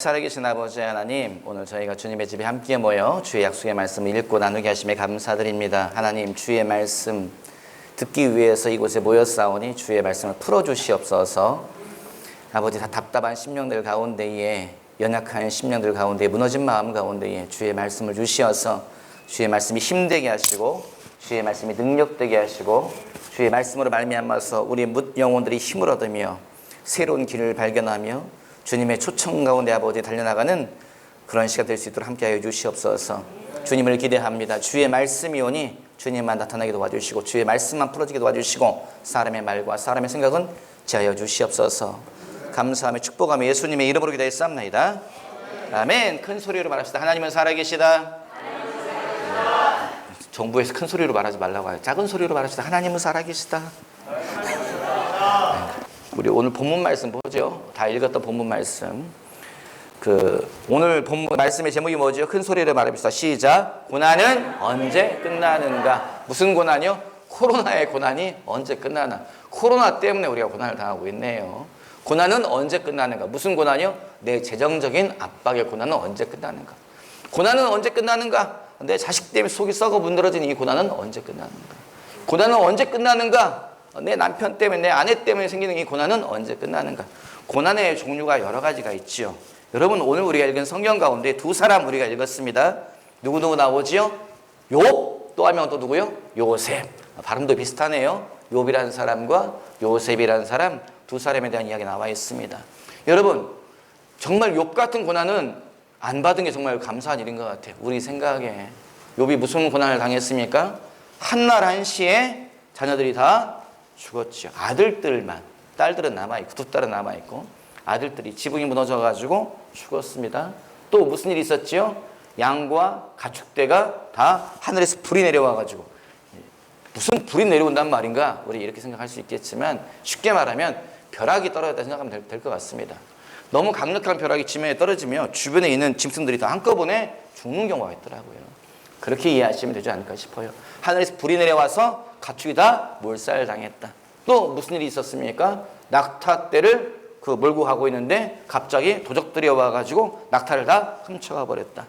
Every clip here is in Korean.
살아계신 아버지 하나님, 오늘 저희가 주님의 집에 함께 모여 주의 약속의 말씀을 읽고 나누게 하심에 감사드립니다. 하나님, 주의 말씀 듣기 위해서 이곳에 모였사오니 주의 말씀을 풀어주시옵소서. 아버지, 다 답답한 심령들 가운데에, 연약한 심령들 가운데에, 무너진 마음 가운데에 주의 말씀을 주시어서 주의 말씀이 힘되게 하시고 주의 말씀이 능력되게 하시고 주의 말씀으로 말미암아서 우리 뭇 영혼들이 힘을 얻으며 새로운 길을 발견하며 주님의 초청 가운데 아버지 달려나가는 그런 시간 될 수 있도록 함께하여 주시옵소서. 주님을 기대합니다. 주의 말씀이 오니 주님만 나타나게 도와주시고 주의 말씀만 풀어지게 도와주시고 사람의 말과 사람의 생각은 제하여 주시옵소서. 감사하며 축복하며 예수님의 이름으로 기도했사옵나이다. 아멘. 큰 소리로 말합시다. 하나님은 살아계시다. 정부에서 큰 소리로 말하지 말라고 해요. 작은 소리로 말합시다. 하나님은 살아계시다. 우리 오늘 본문 말씀 보죠. 다 읽었던 본문 말씀. 오늘 본문 말씀의 제목이 뭐죠? 큰 소리로 말합시다. 시작. 고난은 언제 끝나는가? 무슨 고난이요? 코로나의 고난이 언제 끝나나? 코로나 때문에 우리가 고난을 당하고 있네요. 고난은 언제 끝나는가? 무슨 고난이요? 내 재정적인 압박의 고난은 언제 끝나는가? 고난은 언제 끝나는가? 내 자식 때문에 속이 썩어 문드러진 이 고난은 언제 끝나는가? 고난은 언제 끝나는가? 내 남편 때문에, 내 아내 때문에 생기는 이 고난은 언제 끝나는가? 고난의 종류가 여러 가지가 있지요. 여러분, 오늘 우리가 읽은 성경 가운데 두 사람 우리가 읽었습니다. 누구누구 나오지요? 욥, 또 한 명 또 누구요? 요셉. 발음도 비슷하네요. 욥이라는 사람과 요셉이라는 사람, 두 사람에 대한 이야기 나와 있습니다. 여러분, 정말 욥 같은 고난은 안 받은 게 정말 감사한 일인 것 같아요. 우리 생각에. 욥이 무슨 고난을 당했습니까? 한날 한시에 자녀들이 다 죽었죠. 아들들만, 딸들은 남아있고 두 딸은 남아있고 아들들이 지붕이 무너져가지고 죽었습니다. 또 무슨 일이 있었지요? 양과 가축대가 다 하늘에서 불이 내려와가지고, 무슨 불이 내려온단 말인가? 우리 이렇게 생각할 수 있겠지만 쉽게 말하면 벼락이 떨어졌다 생각하면 될 것 같습니다. 너무 강력한 벼락이 지면에 떨어지면 주변에 있는 짐승들이 다 한꺼번에 죽는 경우가 있더라고요. 그렇게 이해하시면 되지 않을까 싶어요. 하늘에서 불이 내려와서 가축이 다 몰살당했다. 또 무슨 일이 있었습니까? 낙타떼를 몰고 가고 있는데 갑자기 도적들이 와가지고 낙타를 다 훔쳐가 버렸다.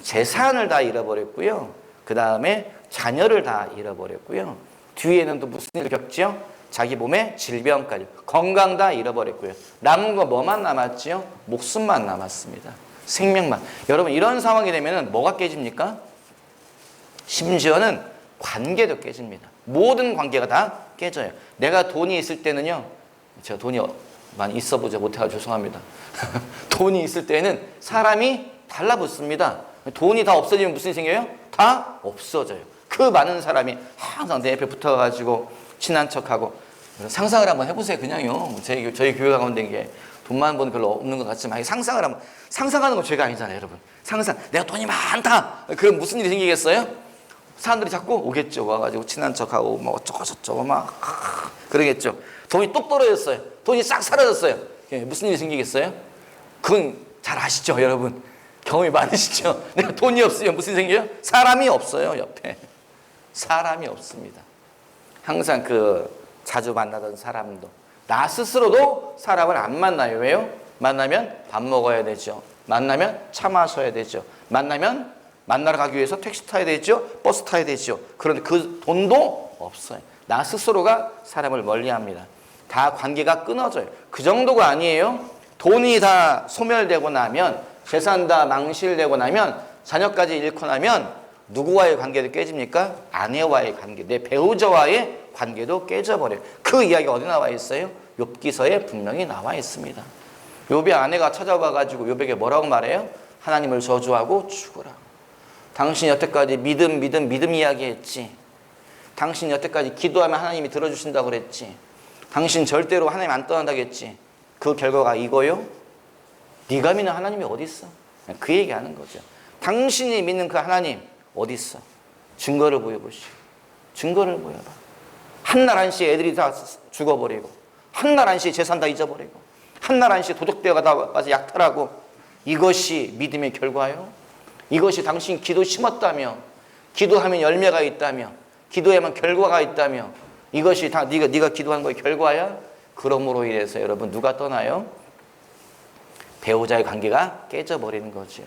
재산을 다 잃어버렸고요. 그 다음에 자녀를 다 잃어버렸고요. 뒤에는 또 무슨 일을 겪지요? 자기 몸에 질병까지, 건강 다 잃어버렸고요. 남은 거 뭐만 남았지요? 목숨만 남았습니다. 생명만. 여러분, 이런 상황이 되면 뭐가 깨집니까? 심지어는 관계도 깨집니다. 모든 관계가 다 깨져요. 내가 돈이 있을 때는요, 제가 돈이 많이 있어 보지 못해서 죄송합니다. 돈이 있을 때는 사람이 달라붙습니다. 돈이 다 없어지면 무슨 일이 생겨요? 다 없어져요. 그 많은 사람이 항상 내 옆에 붙어가지고 친한 척하고. 상상을 한번 해보세요. 그냥요. 저희 교회 가운데 이게 돈 많은 분 별로 없는 것 같지만 상상하는 건 죄가 아니잖아요, 여러분. 내가 돈이 많다. 그럼 무슨 일이 생기겠어요? 사람들이 자꾸 오겠죠. 와가지고 친한 척하고 뭐 어쩌고 저쩌고 막 그러겠죠. 돈이 똑 떨어졌어요. 돈이 싹 사라졌어요. 무슨 일이 생기겠어요? 그건 잘 아시죠, 여러분. 경험이 많으시죠. 내가 돈이 없으면 무슨 일이 생겨요? 사람이 없어요, 옆에. 사람이 없습니다. 항상 자주 만나던 사람도, 나 스스로도 사람을 안 만나요. 왜요? 만나면 밥 먹어야 되죠. 만나면 차 마셔야 되죠. 만나러 가기 위해서 택시 타야 되죠. 버스 타야 되죠. 그런데 그 돈도 없어요. 나 스스로가 사람을 멀리합니다. 다 관계가 끊어져요. 그 정도가 아니에요. 돈이 다 소멸되고 나면, 재산 다 망실되고 나면, 자녀까지 잃고 나면 누구와의 관계도 깨집니까? 아내와의 관계, 내 배우자와의 관계도 깨져버려요. 그 이야기가 어디 나와 있어요? 욥기서에 분명히 나와 있습니다. 욥의 아내가 찾아와가지고 욥에게 뭐라고 말해요? 하나님을 저주하고 죽으라. 당신이 여태까지 믿음 이야기했지. 당신이 여태까지 기도하면 하나님이 들어주신다고 그랬지. 당신 절대로 하나님 안 떠난다고 했지. 그 결과가 이거요? 네가 믿는 하나님이 어디 있어? 그 얘기하는 거죠. 당신이 믿는 그 하나님 어디 있어? 증거를 보여보시오. 증거를 보여봐. 한날 한시에 애들이 다 죽어버리고, 한날 한시에 재산 다 잊어버리고, 한날 한시에 도적대가 다 와서 약탈하고, 이것이 믿음의 결과요? 이것이 당신 기도 심었다며, 기도하면 열매가 있다며, 기도에만 결과가 있다며, 이것이 다 네가 기도한 거의 결과야? 그러므로 인해서 여러분 누가 떠나요? 배우자의 관계가 깨져버리는 거죠.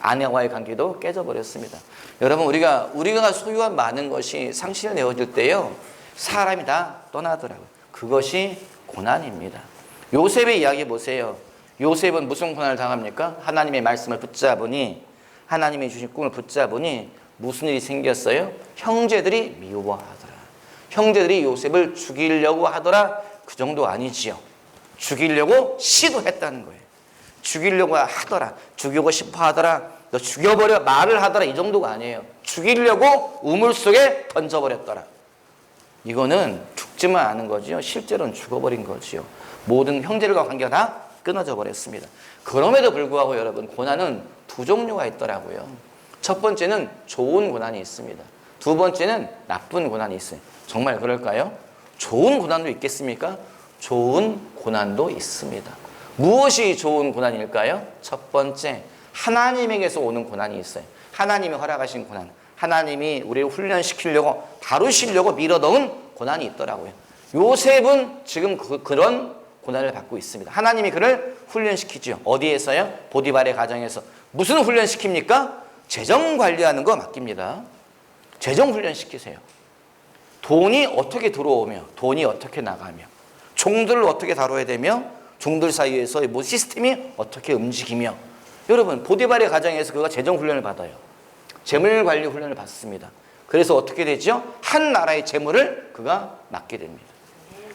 아내와의 관계도 깨져버렸습니다. 여러분, 우리가 소유한 많은 것이 상실을 내어질 때요, 사람이 다 떠나더라고요. 그것이 고난입니다. 요셉의 이야기 보세요. 요셉은 무슨 고난을 당합니까? 하나님의 말씀을 붙잡으니, 하나님이 주신 꿈을 붙잡으니 무슨 일이 생겼어요? 형제들이 미워하더라. 형제들이 요셉을 죽이려고 하더라. 그 정도 아니지요. 죽이려고 시도했다는 거예요. 죽이려고 하더라. 죽이고 싶어 하더라. 너 죽여버려 말을 하더라. 이 정도가 아니에요. 죽이려고 우물 속에 던져버렸더라. 이거는 죽지만 않은 거지요. 실제로는 죽어버린 거지요. 모든 형제들과 관계가 다 끊어져 버렸습니다. 그럼에도 불구하고 여러분, 고난은 두 종류가 있더라고요. 첫 번째는 좋은 고난이 있습니다. 두 번째는 나쁜 고난이 있어요. 정말 그럴까요? 좋은 고난도 있겠습니까? 좋은 고난도 있습니다. 무엇이 좋은 고난일까요? 첫 번째, 하나님에게서 오는 고난이 있어요. 하나님이 허락하신 고난, 하나님이 우리를 훈련시키려고 다루시려고 밀어넣은 고난이 있더라고요. 요셉은 지금 그런 고난을 받고 있습니다. 하나님이 그를 훈련시키죠. 어디에서요? 보디발의 가정에서. 무슨 훈련시킵니까? 재정 관리하는 거 맡깁니다. 재정 훈련시키세요. 돈이 어떻게 들어오며 돈이 어떻게 나가며 종들을 어떻게 다뤄야 되며 종들 사이에서 뭐 시스템이 어떻게 움직이며, 여러분, 보디발의 가정에서 그가 재정 훈련을 받아요. 재물 관리 훈련을 받습니다. 그래서 어떻게 되죠? 한 나라의 재물을 그가 맡게 됩니다.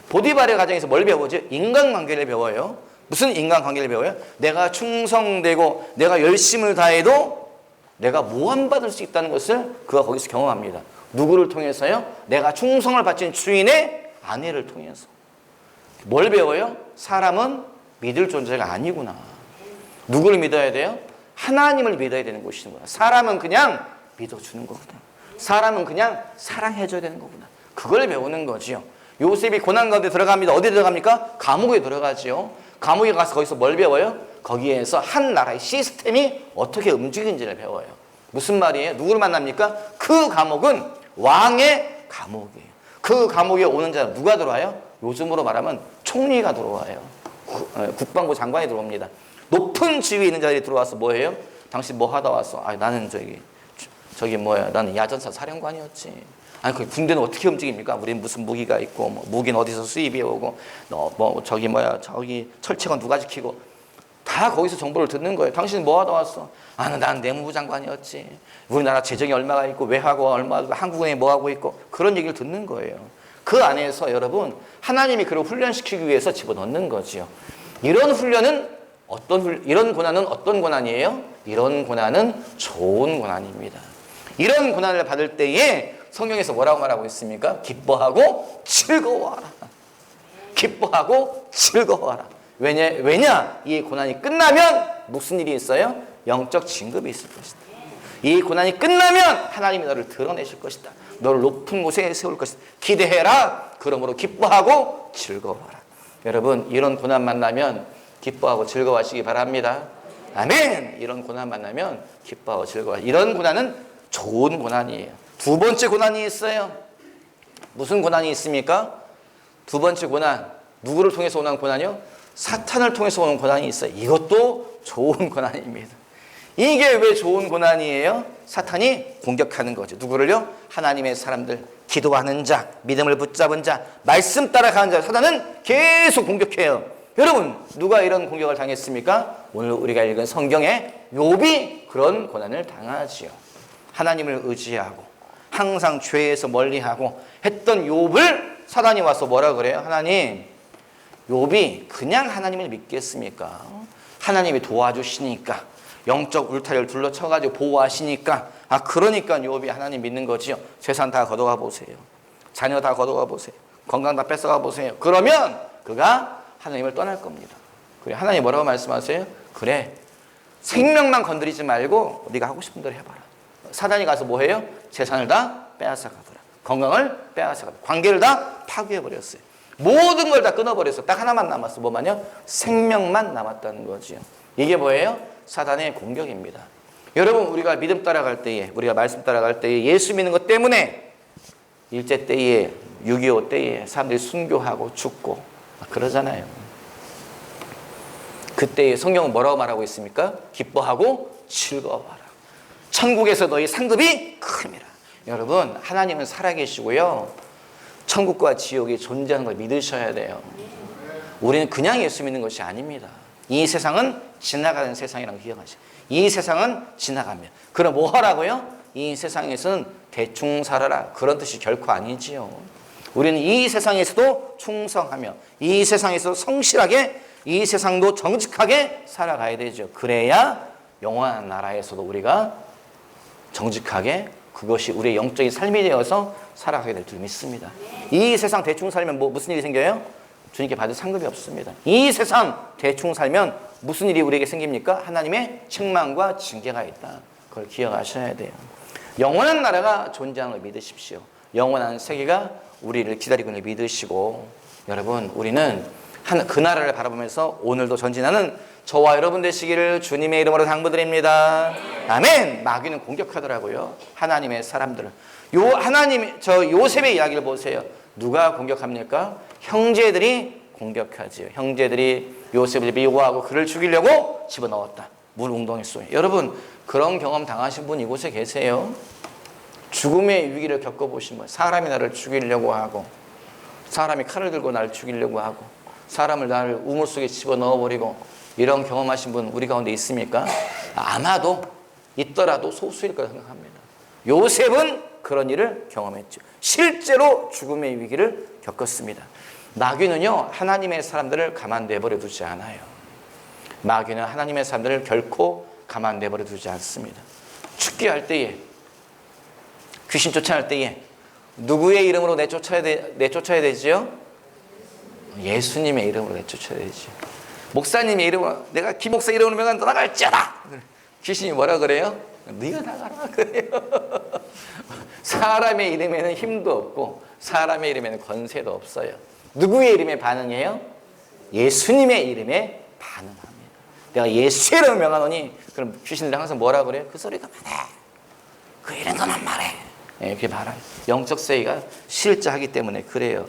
보디발의 가정에서 뭘 배우죠? 인간관계를 배워요. 무슨 인간관계를 배워요? 내가 충성되고 내가 열심을 다해도 내가 모함받을 수 있다는 것을 그가 거기서 경험합니다. 누구를 통해서요? 내가 충성을 바친 주인의 아내를 통해서. 뭘 배워요? 사람은 믿을 존재가 아니구나. 누구를 믿어야 돼요? 하나님을 믿어야 되는 것이구나. 사람은 그냥 믿어주는 거구나. 사람은 그냥 사랑해줘야 되는 거구나. 그걸 배우는 거지요. 요셉이 고난 가운데 들어갑니다. 어디 들어갑니까? 감옥에 들어가지요. 감옥에 가서 거기서 뭘 배워요? 거기에서 한 나라의 시스템이 어떻게 움직이는지를 배워요. 무슨 말이에요? 누구를 만납니까? 그 감옥은 왕의 감옥이에요. 그 감옥에 오는 자는 누가 들어와요? 요즘으로 말하면 총리가 들어와요. 국방부 장관이 들어옵니다. 높은 지위에 있는 자들이 들어와서 뭐예요? 당신 뭐 하다 왔어? 아, 나는 저기 뭐야? 나는 야전사 사령관이었지. 아니, 그 군대는 어떻게 움직입니까? 우린 무슨 무기가 있고, 뭐 무기는 어디서 수입이 오고, 저기 철책은 누가 지키고, 다 거기서 정보를 듣는 거예요. 당신은 뭐 하다 왔어? 아, 난 내무부 장관이었지. 우리나라 재정이 얼마가 있고, 외화가 얼마, 한국은행이 뭐 하고 있고, 그런 얘기를 듣는 거예요. 그 안에서 여러분, 하나님이 그를 훈련시키기 위해서 집어넣는 거지요. 이런 이런 고난은 어떤 고난이에요? 이런 고난은 좋은 고난입니다. 이런 고난을 받을 때에 성경에서 뭐라고 말하고 있습니까? 기뻐하고 즐거워하라. 기뻐하고 즐거워하라. 왜냐? 이 고난이 끝나면 무슨 일이 있어요? 영적 진급이 있을 것이다. 이 고난이 끝나면 하나님이 너를 드러내실 것이다. 너를 높은 곳에 세울 것이다. 기대해라. 그러므로 기뻐하고 즐거워하라. 여러분, 이런 고난 만나면 기뻐하고 즐거워하시기 바랍니다. 아멘. 이런 고난 만나면 기뻐하고 즐거워하라. 이런 고난은 좋은 고난이에요. 두 번째 고난이 있어요. 무슨 고난이 있습니까? 두 번째 고난, 누구를 통해서 오는 고난이요? 사탄을 통해서 오는 고난이 있어요. 이것도 좋은 고난입니다. 이게 왜 좋은 고난이에요? 사탄이 공격하는 거죠. 누구를요? 하나님의 사람들, 기도하는 자, 믿음을 붙잡은 자, 말씀 따라가는 자, 사탄은 계속 공격해요. 여러분, 누가 이런 공격을 당했습니까? 오늘 우리가 읽은 성경에 욥이 그런 고난을 당하지요. 하나님을 의지하고 항상 죄에서 멀리하고 했던 욥을 사단이 와서 뭐라 그래요? 하나님, 욥이 그냥 하나님을 믿겠습니까? 하나님이 도와주시니까, 영적 울타리를 둘러쳐가지고 보호하시니까, 그러니까 욥이 하나님 믿는 거지요. 재산 다 걷어가 보세요. 자녀 다 걷어가 보세요. 건강 다 뺏어가 보세요. 그러면 그가 하나님을 떠날 겁니다. 그래, 하나님 뭐라고 말씀하세요? 그래, 생명만 건드리지 말고 네가 하고 싶은 대로 해봐라. 사단이 가서 뭐 해요? 재산을 다 빼앗아가더라. 건강을 빼앗아가더라. 관계를 다 파괴해버렸어요. 모든 걸 다 끊어버렸어요. 딱 하나만 남았어. 뭐만요? 생명만 남았다는 거지요. 이게 뭐예요? 사단의 공격입니다. 여러분, 우리가 믿음 따라갈 때에, 우리가 말씀 따라갈 때에 예수 믿는 것 때문에 일제 때에, 6.25 때에 사람들이 순교하고 죽고 그러잖아요. 그때 성경은 뭐라고 말하고 있습니까? 기뻐하고 즐거워하라. 천국에서 너희 상급이 큼이라. 여러분, 하나님은 살아계시고요, 천국과 지옥이 존재하는 걸 믿으셔야 돼요. 우리는 그냥 예수 믿는 것이 아닙니다. 이 세상은 지나가는 세상이라고 기억하시죠. 이 세상은 지나가면. 그럼 뭐 하라고요? 이 세상에서는 대충 살아라, 그런 뜻이 결코 아니지요. 우리는 이 세상에서도 충성하며, 이 세상에서 성실하게, 이 세상도 정직하게 살아가야 되죠. 그래야 영원한 나라에서도 우리가 정직하게, 그것이 우리의 영적인 삶이 되어서 살아가게 될 줄 믿습니다. 이 세상 대충 살면 무슨 일이 생겨요? 주님께 받을 상급이 없습니다. 이 세상 대충 살면 무슨 일이 우리에게 생깁니까? 하나님의 책망과 징계가 있다. 그걸 기억하셔야 돼요. 영원한 나라가 존재하는 걸 믿으십시오. 영원한 세계가 우리를 기다리고 있는 걸 믿으시고, 여러분, 우리는 그 나라를 바라보면서 오늘도 전진하는 저와 여러분 되시기를 주님의 이름으로 당부드립니다. 아멘. 마귀는 공격하더라고요, 하나님의 사람들을. 요셉의 이야기를 보세요. 누가 공격합니까? 형제들이 공격하지요. 형제들이 요셉을 미워하고 그를 죽이려고 집어넣었다. 물 웅덩이 속에. 여러분, 그런 경험 당하신 분 이곳에 계세요? 죽음의 위기를 겪어보신 분, 사람이 나를 죽이려고 하고, 사람이 칼을 들고 나를 죽이려고 하고, 사람을 나를 우물 속에 집어넣어버리고, 이런 경험하신 분 우리 가운데 있습니까? 아마도 있더라도 소수일 거라 생각합니다. 요셉은 그런 일을 경험했죠. 실제로 죽음의 위기를 겪었습니다. 마귀는요, 하나님의 사람들을 가만 내버려 두지 않아요. 마귀는 하나님의 사람들을 결코 가만 내버려 두지 않습니다. 축기할 때에, 귀신 쫓아낼 때에 누구의 이름으로 내쫓아야 되지요? 예수님의 이름으로 내쫓아야 되지요. 목사님의 이름으로, 내가 김 목사 이름으로 명한 떠나갈지어다. 귀신이 뭐라 그래요? 네가 나가라 그래요. 사람의 이름에는 힘도 없고 사람의 이름에는 권세도 없어요. 누구의 이름에 반응해요? 예수님의 이름에 반응합니다. 내가 예수의 이름을 명하노니, 그럼 귀신들이 항상 뭐라 그래요? 그 소리 그만해, 그 이름 그만 말해, 이렇게 말해요. 영적 세계가 실제하기 때문에 그래요.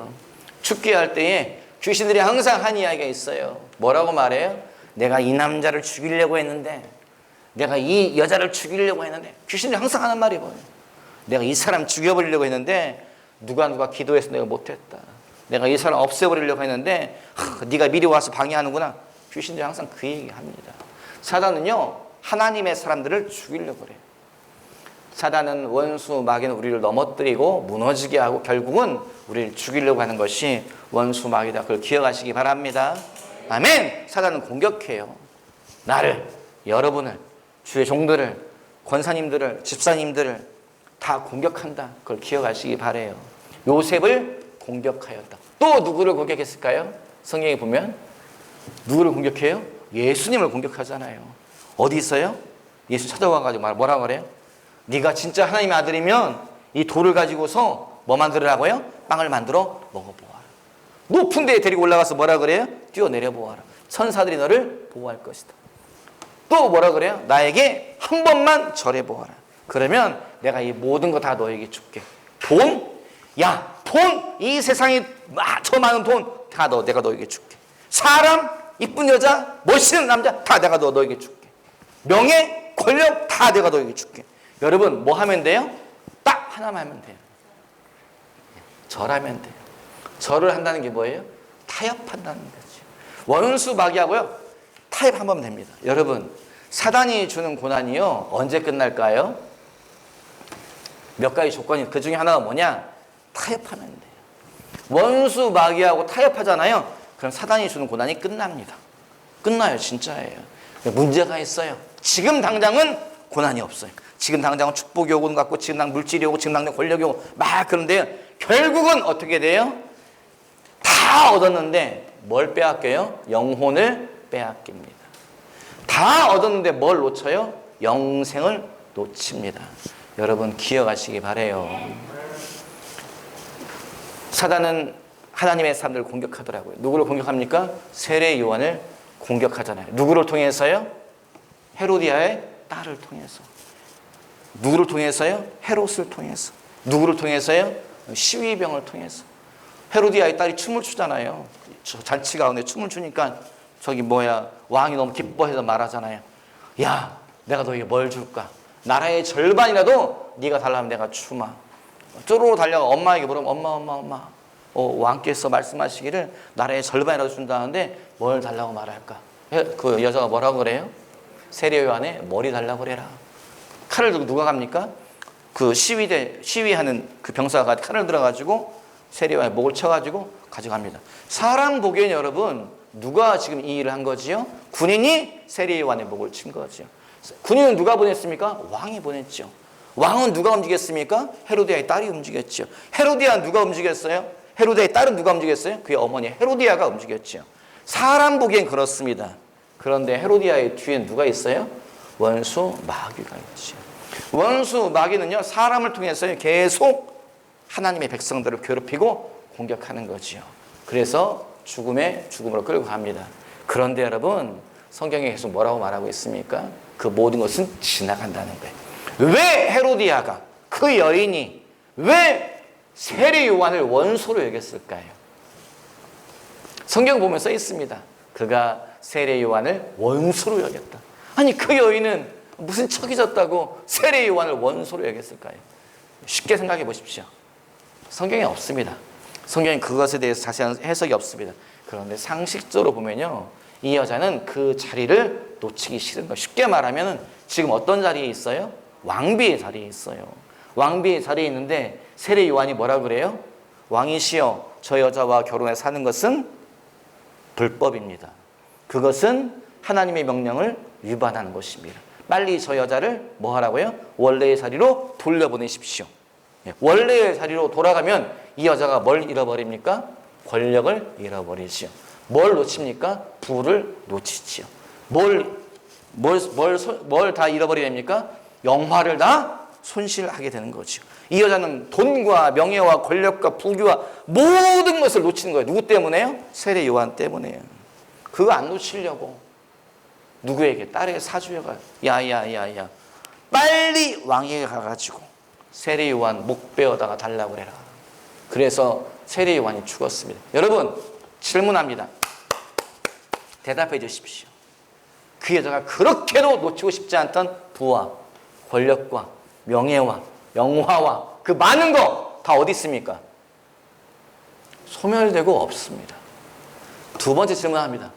축기할 때에 귀신들이 항상 한 이야기가 있어요. 뭐라고 말해요? 내가 이 남자를 죽이려고 했는데, 내가 이 여자를 죽이려고 했는데, 귀신들이 항상 하는 말이 뭐예요? 내가 이 사람 죽여버리려고 했는데 누가 기도해서 내가 못했다. 내가 이 사람 없애버리려고 했는데 네가 미리 와서 방해하는구나. 귀신들이 항상 그 얘기합니다. 사단은요, 하나님의 사람들을 죽이려고 그래요. 사단은, 원수 마귀는 우리를 넘어뜨리고 무너지게 하고 결국은 우리를 죽이려고 하는 것이 원수 마귀다. 그걸 기억하시기 바랍니다. 아멘. 사단은 공격해요. 나를, 여러분을, 주의 종들을, 권사님들을, 집사님들을 다 공격한다. 그걸 기억하시기 바라요. 요셉을 공격하였다. 또 누구를 공격했을까요? 성경에 보면 누구를 공격해요? 예수님을 공격하잖아요. 어디 있어요? 예수 찾아와가지고 뭐라고 그래요? 네가 진짜 하나님의 아들이면 이 돌을 가지고서 뭐 만들으라고요? 빵을 만들어 먹어보아라. 높은 데에 데리고 올라가서 뭐라 그래요? 뛰어내려 보아라. 천사들이 너를 보호할 것이다. 또 뭐라 그래요? 나에게 한 번만 절해보아라. 그러면 내가 이 모든 거 다 너에게 줄게. 돈? 야, 돈! 이 세상에 저 많은 돈 다 내가 너에게 줄게. 사람, 이쁜 여자, 멋있는 남자 다 내가 너에게 줄게. 명예, 권력 다 내가 너에게 줄게. 여러분, 뭐 하면 돼요? 딱 하나만 하면 돼요. 절하면 돼요. 절을 한다는 게 뭐예요? 타협한다는 거죠. 원수 마귀하고요, 타협하면 됩니다. 여러분, 사단이 주는 고난이요, 언제 끝날까요? 몇 가지 조건이, 그 중에 하나가 뭐냐? 타협하면 돼요. 원수 마귀하고 타협하잖아요. 그럼 사단이 주는 고난이 끝납니다. 끝나요. 진짜예요. 문제가 있어요. 지금 당장은 고난이 없어요. 지금 당장은 축복이 오는 것 같고, 지금 당장 물질이 오고, 지금 당장 권력이 오고 막 그런데요, 결국은 어떻게 돼요? 다 얻었는데 뭘 빼앗겨요? 영혼을 빼앗깁니다. 다 얻었는데 뭘 놓쳐요? 영생을 놓칩니다. 여러분, 기억하시기 바라요. 사단은 하나님의 사람들을 공격하더라고요. 누구를 공격합니까? 세례 요한을 공격하잖아요. 누구를 통해서요? 헤로디아의 딸을 통해서. 누구를 통해서요? 헤롯을 통해서. 누구를 통해서요? 시위병을 통해서. 헤로디아의 딸이 춤을 추잖아요. 잔치 가운데 춤을 추니까 왕이 너무 기뻐해서 말하잖아요. 야, 내가 너에게 뭘 줄까? 나라의 절반이라도 네가 달라면 내가 주마. 쪼로로 달려가 엄마에게 물으면 엄마. 왕께서 말씀하시기를 나라의 절반이라도 준다는데 뭘 달라고 말할까? 그 여자가 뭐라고 그래요? 세례요한의 머리 달라고 그래라. 칼을 들고 누가 갑니까? 그 시위하는 그 병사가 칼을 들어가지고 세례요한의 목을 쳐가지고 가져갑니다. 사람 보기엔 여러분 누가 지금 이 일을 한 거지요? 군인이 세례요한의 목을 친 거지요. 군인은 누가 보냈습니까? 왕이 보냈죠. 왕은 누가 움직였습니까? 헤로디아의 딸이 움직였죠. 헤로디아는 누가 움직였어요? 헤로디아의 딸은 누가 움직였어요? 그의 어머니 헤로디아가 움직였죠. 사람 보기엔 그렇습니다. 그런데 헤로디아의 뒤엔 누가 있어요? 원수 마귀가 있죠. 원수 마귀는요, 사람을 통해서 계속 하나님의 백성들을 괴롭히고 공격하는 거지요. 그래서 죽음으로 끌고 갑니다. 그런데 여러분, 성경에 계속 뭐라고 말하고 있습니까? 그 모든 것은 지나간다는 거예요. 왜 헤로디아가, 그 여인이 왜 세례 요한을 원수로 여겼을까요? 성경 보면 써 있습니다. 그가 세례 요한을 원수로 여겼다. 아니, 그 여인은 무슨 척이 졌다고 세례 요한을 원수로 여겼을까요? 쉽게 생각해 보십시오. 성경에 없습니다. 성경에 그것에 대해서 자세한 해석이 없습니다. 그런데 상식적으로 보면요, 이 여자는 그 자리를 놓치기 싫은 거예요. 쉽게 말하면 지금 어떤 자리에 있어요? 왕비의 자리에 있어요. 왕비의 자리에 있는데 세례 요한이 뭐라 그래요? 왕이시여, 저 여자와 결혼해 사는 것은 불법입니다. 그것은 하나님의 명령을 위반하는 것입니다. 빨리 저 여자를 뭐 하라고요? 원래의 자리로 돌려보내십시오. 원래의 자리로 돌아가면 이 여자가 뭘 잃어버립니까? 권력을 잃어버리지요. 뭘 놓칩니까? 부를 놓치지요. 뭘 다 잃어버리렵니까? 영화를 다 손실하게 되는 거죠. 이 여자는 돈과 명예와 권력과 부귀와 모든 것을 놓치는 거예요. 누구 때문에요? 세례 요한 때문에요. 그거 안 놓치려고 누구에게? 딸의 사주여가 야야야야 빨리 왕에게 가가지고 세례 요한 목 베어다가 달라고 그래라. 그래서 세례 요한이 죽었습니다. 여러분, 질문합니다. 대답해 주십시오. 그 여자가 그렇게도 놓치고 싶지 않던 부와 권력과 명예와 영화와 그 많은 거 다 어디 있습니까? 소멸되고 없습니다. 두 번째 질문합니다.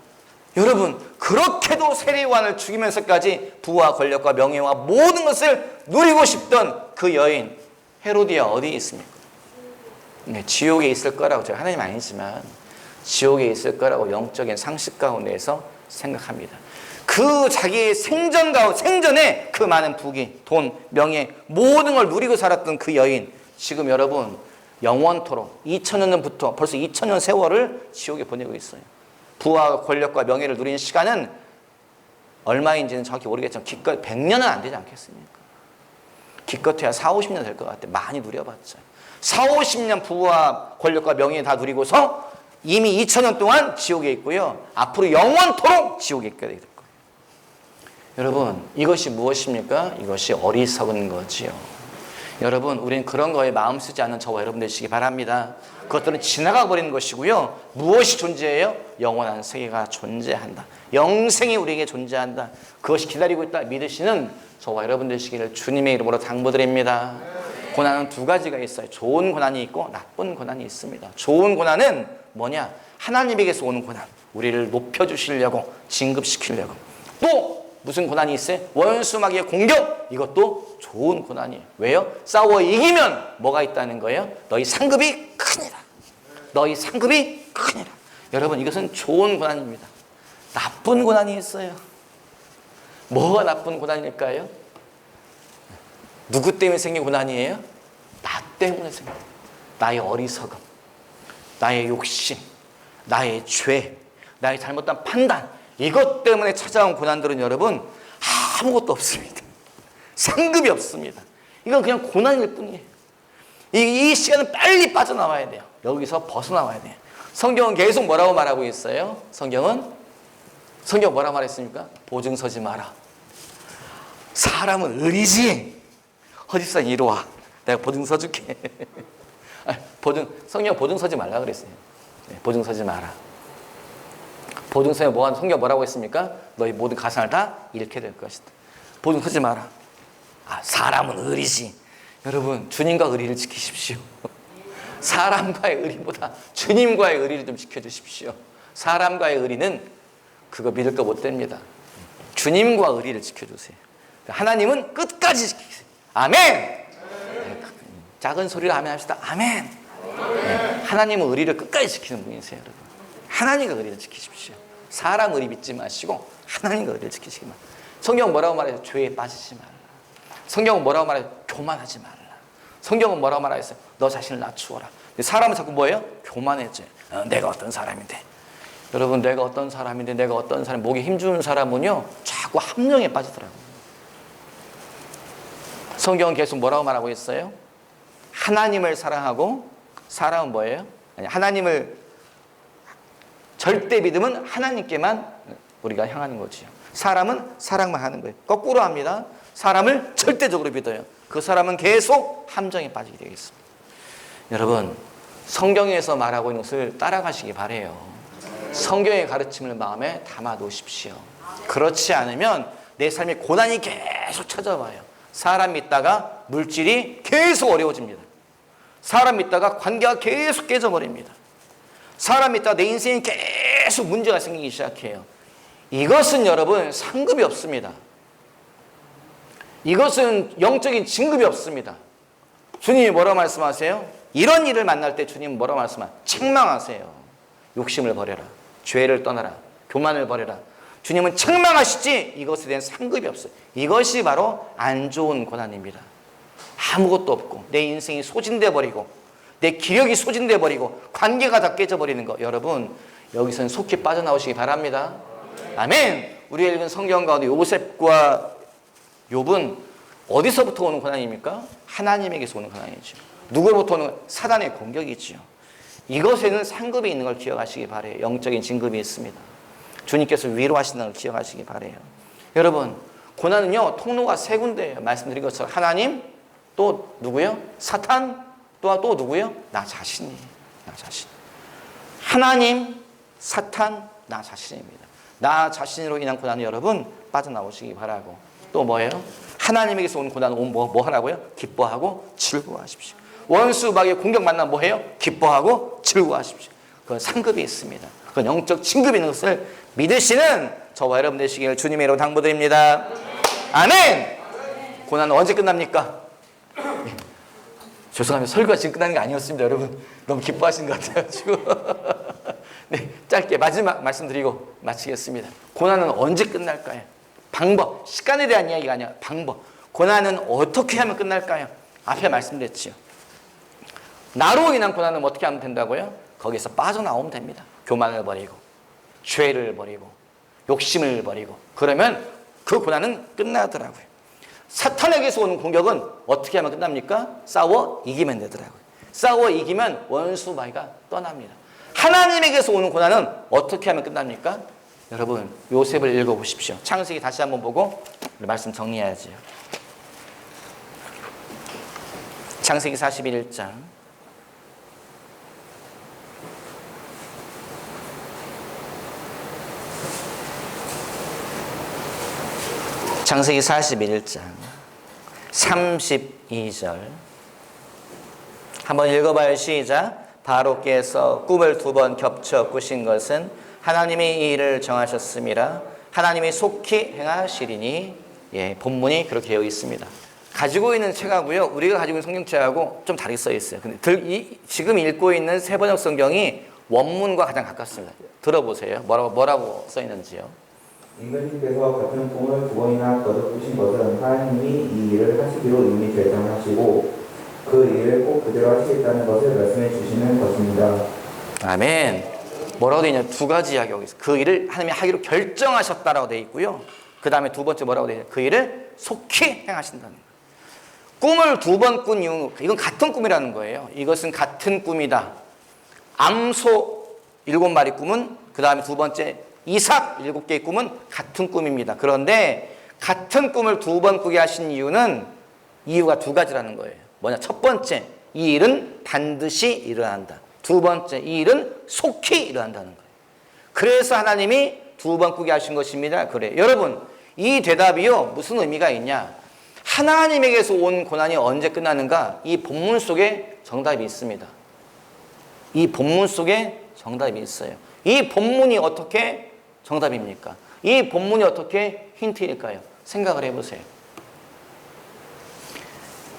여러분, 그렇게도 세례 요한을 죽이면서까지 부와 권력과 명예와 모든 것을 누리고 싶던 그 여인 헤로디아 어디에 있습니까? 네, 지옥에 있을 거라고, 제가 하나님 아니지만 지옥에 있을 거라고 영적인 상식 가운데에서 생각합니다. 그 자기의 생전에 그 많은 부귀, 돈, 명예 모든 걸 누리고 살았던 그 여인, 지금 여러분 영원토록 2000년 전부터 벌써 2000년 세월을 지옥에 보내고 있어요. 부와 권력과 명예를 누리는 시간은 얼마인지는 정확히 모르겠지만 기껏 100년은 안 되지 않겠습니까? 기껏해야 40-50년 될 것 같아요. 많이 누려봤죠. 40-50년 부와 권력과 명예 다 누리고서 이미 2000년 동안 지옥에 있고요. 앞으로 영원토록 지옥에 있게 될 거예요. 여러분, 이것이 무엇입니까? 이것이 어리석은 거지요. 여러분, 우리는 그런 거에 마음 쓰지 않는 저와 여러분 되시기 바랍니다. 그것들은 지나가 버리는 것이고요. 무엇이 존재해요? 영원한 세계가 존재한다. 영생이 우리에게 존재한다. 그것이 기다리고 있다 믿으시는 저와 여러분 되시기를 주님의 이름으로 당부드립니다. 고난은 두 가지가 있어요. 좋은 고난이 있고 나쁜 고난이 있습니다. 좋은 고난은 뭐냐? 하나님에게서 오는 고난. 우리를 높여주시려고, 진급시키려고. 또 무슨 고난이 있어요? 원수 마귀의 공격. 이것도 좋은 고난이에요. 왜요? 싸워 이기면 뭐가 있다는 거예요? 너희 상급이 크니라. 너희 상급이 크니라. 여러분, 이것은 좋은 고난입니다. 나쁜 고난이 있어요. 뭐가 나쁜 고난일까요? 누구 때문에 생긴 고난이에요? 나 때문에 생긴, 나의 어리석음, 나의 욕심, 나의 죄, 나의 잘못된 판단, 이것 때문에 찾아온 고난들은 여러분 아무것도 없습니다. 상급이 없습니다. 이건 그냥 고난일 뿐이에요. 이 시간은 빨리 빠져나와야 돼요. 여기서 벗어나와야 돼요. 성경은 계속 뭐라고 말하고 있어요? 성경 뭐라고 말했습니까? 보증 서지 마라. 사람은 의리지. 허집산 이리 와. 내가 보증 서줄게. 성경 보증 서지 말라 그랬어요. 보증 서지 마라. 보증서에 성경 뭐라고 했습니까? 너희 모든 가상을 다 잃게 될 것이다. 보증 서지 마라. 사람은 의리지. 여러분, 주님과 의리를 지키십시오. 사람과의 의리보다 주님과의 의리를 좀 지켜주십시오. 사람과의 의리는 그거 믿을 거 못 됩니다. 주님과 의리를 지켜주세요. 하나님은 끝까지 지키세요. 아멘. 작은 소리로 아멘 합시다. 아멘. 하나님은 의리를 끝까지 지키는 분이세요, 여러분. 하나님과 의리를 지키십시오. 사람 의리 믿지 마시고 하나님과 의리를 지키시기 바랍니다. 성경은 뭐라고 말해요? 죄에 빠지지 말라. 성경은 뭐라고 말해요? 교만하지 말라. 성경은 뭐라고 말하겠어요? 너 자신을 낮추어라. 사람은 자꾸 뭐예요? 교만해져. 내가 어떤 사람인데. 여러분, 내가 어떤 사람인데, 내가 어떤 사람, 목에 힘주는 사람은요 자꾸 함정에 빠지더라고요. 성경은 계속 뭐라고 말하고 있어요? 하나님을 사랑하고, 사람은 뭐예요? 하나님을 절대 믿음은 하나님께만 우리가 향하는 거지요. 사람은 사랑만 하는 거예요. 거꾸로 합니다. 사람을 절대적으로 믿어요. 그 사람은 계속 함정에 빠지게 되어 있습니다. 여러분, 성경에서 말하고 있는 것을 따라가시기 바래요. 성경의 가르침을 마음에 담아 놓으십시오. 그렇지 않으면 내 삶에 고난이 계속 찾아와요. 사람 믿다가 물질이 계속 어려워집니다. 사람 믿다가 관계가 계속 깨져버립니다. 사람 믿다가 내 인생에 계속 문제가 생기기 시작해요. 이것은 여러분 상급이 없습니다. 이것은 영적인 진급이 없습니다. 주님이 뭐라고 말씀하세요? 이런 일을 만날 때 주님은 뭐라고 말씀하세요? 책망하세요. 욕심을 버려라. 죄를 떠나라. 교만을 버려라. 주님은 책망하시지 이것에 대한 상급이 없어요. 이것이 바로 안 좋은 고난입니다. 아무것도 없고 내 인생이 소진돼 버리고 내 기력이 소진돼 버리고 관계가 다 깨져버리는 거. 여러분, 여기서는 속히 빠져나오시기 바랍니다. 아멘. 우리가 읽은 성경 가운데 요셉과 욥은 어디서부터 오는 고난입니까? 하나님에게서 오는 고난이죠. 누구로부터 오는 사단의 공격이지요. 이것에는 상급이 있는 걸 기억하시기 바래요. 영적인 진급이 있습니다. 주님께서 위로하신다는 걸 기억하시기 바래요. 여러분, 고난은요 통로가 세 군데예요. 말씀드린 것처럼 하나님, 또 누구요? 사탄, 또 누구요? 나 자신이. 나 자신. 하나님, 사탄, 나 자신입니다. 나 자신으로 인한 고난은 여러분 빠져나오시기 바라고. 또 뭐예요? 하나님에게서 온 고난은 뭐 하라고요? 기뻐하고 즐거워하십시오. 원수 마귀의 공격 만나면 뭐해요? 기뻐하고 즐거워하십시오. 그건 상급이 있습니다. 그건 영적 진급이 있는 것을 믿으시는 저와 여러분 되시길 주님의 이름으로 당부드립니다. 아멘. 고난은 언제 끝납니까? 죄송합니다. 설교가 지금 끝나는 게 아니었습니다. 여러분 너무 기뻐하시는 것 같아가지고 네, 짧게 마지막 말씀드리고 마치겠습니다. 고난은 언제 끝날까요? 방법, 시간에 대한 이야기가 아니라 방법. 고난은 어떻게 하면 끝날까요? 앞에 말씀드렸지요. 나로 인한 고난은 어떻게 하면 된다고요? 거기서 빠져나오면 됩니다. 교만을 버리고 죄를 버리고 욕심을 버리고 그러면 그 고난은 끝나더라고요. 사탄에게서 오는 공격은 어떻게 하면 끝납니까? 싸워 이기면 되더라고요. 싸워 이기면 원수 마귀가 떠납니다. 하나님에게서 오는 고난은 어떻게 하면 끝납니까? 여러분 요셉을 읽어보십시오. 창세기 다시 한번 보고 말씀 정리해야지요. 창세기 41장 창세기 41장 32절 한번 읽어봐요. 시작. 바로께서 꿈을 2번 겹쳐 꾸신 것은 하나님이 이 일을 정하셨음이라 하나님이 속히 행하시리니. 예, 본문이 그렇게 되어 있습니다. 가지고 있는 책하고요 우리가 가지고 있는 성경책하고 좀 다르게 써 있어요. 근데 지금 읽고 있는 세번역 성경이 원문과 가장 가깝습니다. 들어보세요. 뭐라고 써 있는지요. 임금님께서 같은 꿈을 2번이나 거듭 꾸신 것은 하나님이 이 일을 하시기로 이미 결정하시고 그 일을 꼭 그대로 하시겠다는 것을 말씀해 주시는 것입니다. 아멘. 뭐라고 되어 있냐? 2가지 이야기하고 있어요. 그 일을 하나님이 하기로 결정하셨다라고 되어 있고요. 그 다음에 2번째 뭐라고 되어 있냐? 그 일을 속히 행하신다는 거예요. 꿈을 2번 꾼 이유, 이건 같은 꿈이라는 거예요. 이것은 같은 꿈이다. 암소 7마리 꿈은 그 다음에 2번째 이삭 7개의 꿈은 같은 꿈입니다. 그런데 같은 꿈을 2번 꾸게 하신 이유가 2가지라는 거예요. 뭐냐? 첫 번째, 이 일은 반드시 일어난다. 2번째, 이 일은 속히 일어난다는 거예요. 그래서 하나님이 두 번 꾸게 하신 것입니다. 그래. 여러분, 이 대답이요, 무슨 의미가 있냐? 하나님에게서 온 고난이 언제 끝나는가? 이 본문 속에 정답이 있습니다. 이 본문 속에 정답이 있어요. 이 본문이 어떻게 정답입니까? 이 본문이 어떻게 힌트일까요? 생각을 해보세요.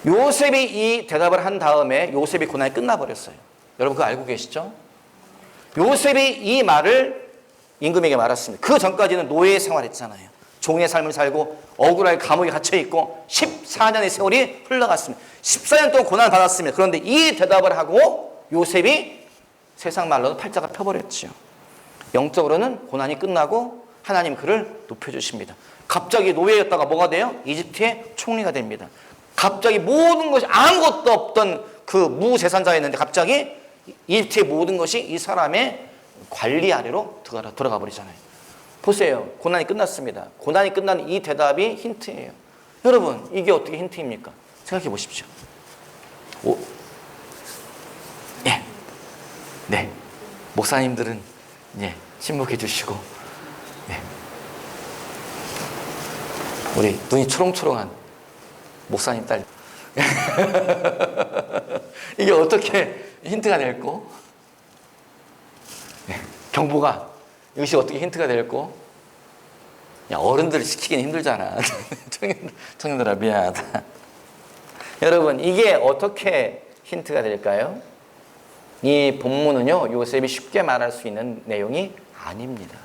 요셉이 이 대답을 한 다음에 요셉이 고난이 끝나버렸어요. 여러분 그거 알고 계시죠? 요셉이 이 말을 임금에게 말했습니다. 그 전까지는 노예 생활했잖아요. 종의 삶을 살고 억울하게 감옥에 갇혀있고 14년의 세월이 흘러갔습니다. 14년 동안 고난을 받았습니다. 그런데 이 대답을 하고 요셉이 세상 말로는 팔자가 펴버렸죠. 영적으로는 고난이 끝나고 하나님 그를 높여주십니다. 갑자기 노예였다가 뭐가 돼요? 이집트의 총리가 됩니다. 갑자기 모든 것이 아무것도 없던 그 무재산자였는데 갑자기 이집트의 모든 것이 이 사람의 관리 아래로 들어가 버리잖아요. 보세요. 고난이 끝났습니다. 고난이 끝난 이 대답이 힌트예요. 여러분, 이게 어떻게 힌트입니까? 생각해 보십시오. 네. 목사님들은 침묵해 주시고, 우리 눈이 초롱초롱한 목사님 딸. 이게 어떻게 힌트가 될고? 경보가 이것이 어떻게 힌트가 될고? 야, 어른들 시키기는 힘들잖아. 청년들아 미안하다. 여러분, 이게 어떻게 힌트가 될까요? 이 본문은요, 요셉이 쉽게 말할 수 있는 내용이 아닙니다.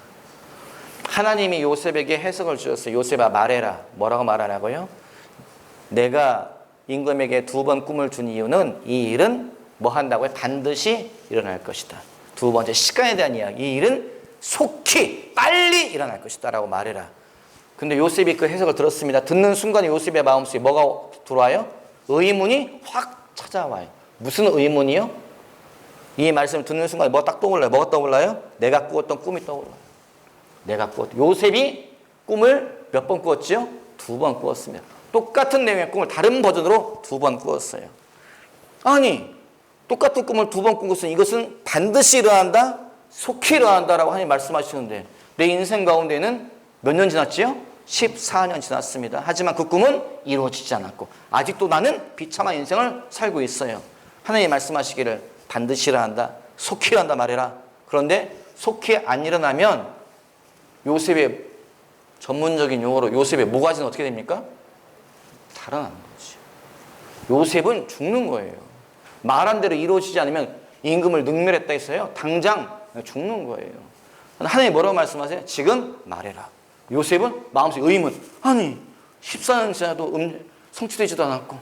하나님이 요셉에게 해석을 주셨어요. 요셉아 말해라. 뭐라고 말하라고요? 내가 임금에게 두 번 꿈을 준 이유는 이 일은 뭐 한다고요? 반드시 일어날 것이다. 두 번째, 시간에 대한 이야기. 이 일은 속히 빨리 일어날 것이다 라고 말해라. 근데 요셉이 그 해석을 들었습니다. 듣는 순간 요셉의 마음속에 뭐가 들어와요? 의문이 확 찾아와요. 무슨 의문이요? 이 말씀을 듣는 순간 뭐가 딱 떠올라요? 뭐가 떠올라요? 내가 꾸었던 꿈이 떠올라요. 내가 꾸었던. 요셉이 꿈을 몇 번 꾸었죠? 두 번 꾸었습니다. 똑같은 내용의 꿈을 다른 버전으로 두 번 꾸었어요. 아니, 똑같은 꿈을 두 번 꾼 것은 이것은 반드시 일어난다? 속히 일어난다라고 하나님 말씀하시는데 내 인생 가운데는 몇 년 지났지요? 14년 지났습니다. 하지만 그 꿈은 이루어지지 않았고 아직도 나는 비참한 인생을 살고 있어요. 하나님 말씀하시기를 반드시 일어난다. 속히 일어난다 말해라. 그런데 속히 안 일어나면 요셉의 전문적인 용어로 요셉의 모가지는 어떻게 됩니까? 달아나는 거지. 요셉은 죽는 거예요. 말한 대로 이루어지지 않으면 임금을 능멸했다 했어요. 당장 죽는 거예요. 하나님이 뭐라고 말씀하세요? 지금 말해라. 요셉은 마음속에 의문. 아니 14년 지나도 성취되지도 않았고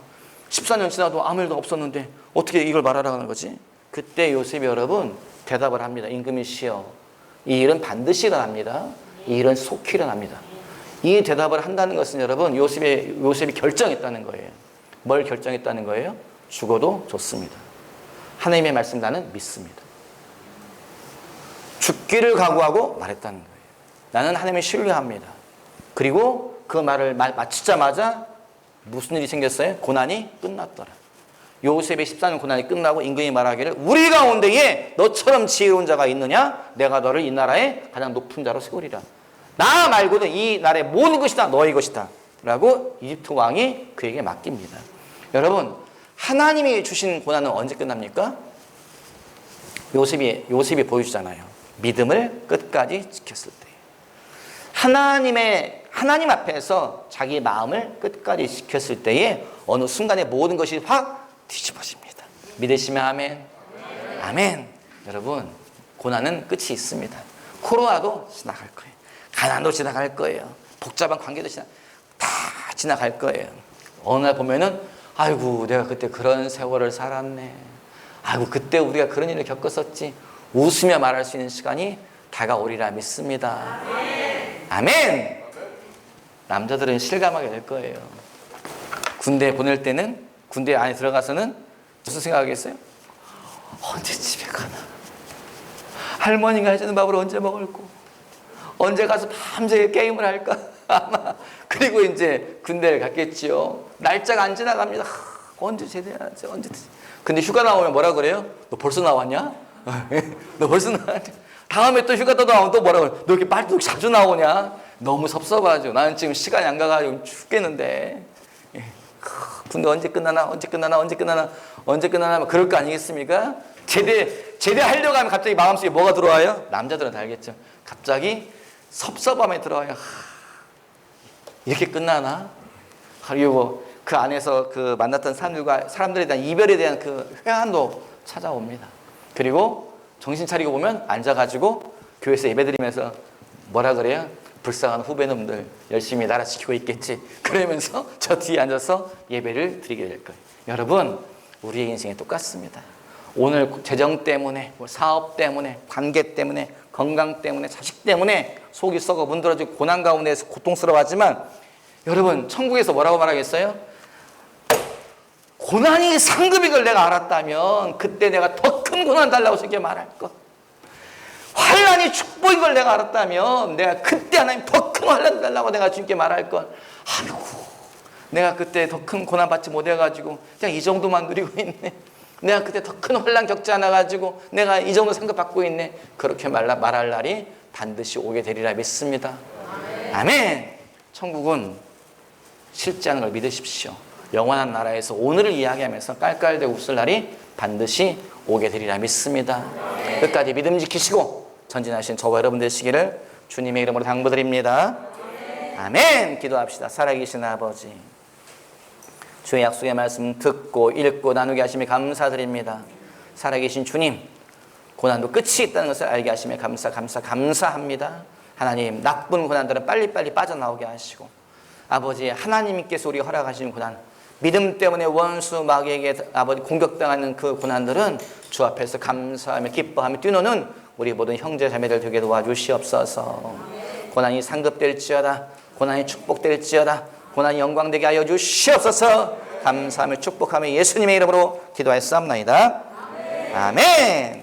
14년 지나도 아무 일도 없었는데 어떻게 이걸 말하라는 거지? 그때 요셉이 여러분 대답을 합니다. 임금이시여, 이 일은 반드시 일어납니다. 이 일은 속히 일어납니다. 이 대답을 한다는 것은 여러분 요셉이 결정했다는 거예요. 뭘 결정했다는 거예요? 죽어도 좋습니다. 하나님의 말씀 나는 믿습니다. 죽기를 각오하고 말했다는 거예요. 나는 하나님을 신뢰합니다. 그리고 그 말을 마치자마자 무슨 일이 생겼어요? 고난이 끝났더라. 요셉의 14년 고난이 끝나고 임금이 말하기를 우리 가운데에 너처럼 지혜로운 자가 있느냐? 내가 너를 이 나라의 가장 높은 자로 세우리라. 나 말고는 이 나라의 모든 것이 다 너의 것이다 라고 이집트 왕이 그에게 맡깁니다. 여러분, 하나님이 주신 고난은 언제 끝납니까? 요셉이 보여주잖아요. 믿음을 끝까지 지켰을 때. 하나님 앞에서 자기 마음을 끝까지 지켰을 때에 어느 순간에 모든 것이 확 뒤집어집니다. 믿으시면 아멘. 아멘. 여러분, 고난은 끝이 있습니다. 코로나도 지나갈 거예요. 가난도 지나갈 거예요. 복잡한 관계도 다 지나갈 거예요. 어느 날 보면은 아이고 내가 그때 그런 세월을 살았네. 아이고 그때 우리가 그런 일을 겪었었지. 웃으며 말할 수 있는 시간이 다가오리라 믿습니다. 아멘. 남자들은 실감하게 될 거예요. 군대 보낼 때는 군대 안에 들어가서는 무슨 생각하겠어요? 언제 집에 가나? 할머니가 해주는 밥을 언제 먹을까? 언제 가서 밤새 게임을 할까? 아마 그리고 이제 군대를 갔겠지요. 날짜가 안 지나갑니다. 언제 제대하지? 언제? 근데 휴가 나오면 뭐라 그래요? 너 벌써 나왔냐? 너 벌써 나왔냐? 다음에 또 휴가 나오면 또 뭐라고 그래. 너 이렇게 빨리 또 자주 나오냐? 너무 섭섭하죠. 나는 지금 시간이 안 가가지고 죽겠는데. 군대 언제 끝나나 그럴 거 아니겠습니까? 제대하려고 하면 갑자기 마음속에 뭐가 들어와요? 남자들은 다 알겠죠. 갑자기 섭섭함이 들어와요. 이렇게 끝나나? 그리고 그 안에서 그 만났던 사람들에 대한 이별에 대한 그 회한도 찾아옵니다. 그리고 정신 차리고 보면 앉아가지고 교회에서 예배드리면서 뭐라 그래요? 불쌍한 후배놈들 열심히 나라 지키고 있겠지. 그러면서 저 뒤에 앉아서 예배를 드리게 될 거예요. 여러분, 우리의 인생이 똑같습니다. 오늘 재정 때문에, 사업 때문에, 관계 때문에, 건강 때문에, 자식 때문에 속이 썩어 문드러지고 고난 가운데서 고통스러워하지만 여러분, 천국에서 뭐라고 말하겠어요? 고난이 상급인 걸 내가 알았다면 그때 내가 더 큰 고난 달라고 저렇게 말할 것. 환난이 축복인 걸 내가 알았다면 내가 그때 하나님 더 큰 환난 달라고 내가 주님께 말할 것. 아이고, 내가 그때 더 큰 고난 받지 못해가지고 그냥 이 정도만 누리고 있네. 내가 그때 더 큰 환난 겪지 않아가지고 내가 이 정도 상급받고 있네. 그렇게 말할 날이 반드시 오게 되리라 믿습니다. 아멘. 천국은 실제 하는 걸 믿으십시오. 영원한 나라에서 오늘을 이야기하면서 깔깔대고 웃을 날이 반드시 오게 되리라 믿습니다. 끝까지 믿음 지키시고 전진하신 저와 여러분 되시기를 주님의 이름으로 당부드립니다. 아멘. 기도합시다. 살아계신 아버지, 주의 약속의 말씀 듣고 읽고 나누게 하심에 감사드립니다. 살아계신 주님, 고난도 끝이 있다는 것을 알게 하심에 감사합니다. 하나님, 나쁜 고난들은 빨리빨리 빠져나오게 하시고 아버지, 하나님께서 우리 허락하신 고난, 믿음 때문에 원수 마귀에게 아버지 공격당하는 그 고난들은 주 앞에서 감사하며 기뻐하며 뛰노는 우리 모든 형제 자매들 되게 도와주시옵소서. 고난이 상급될지어다, 고난이 축복될지어다, 고난이 영광되게 하여 주시옵소서. 감사하며 축복하며 예수님의 이름으로 기도하였사옵나이다. 아멘.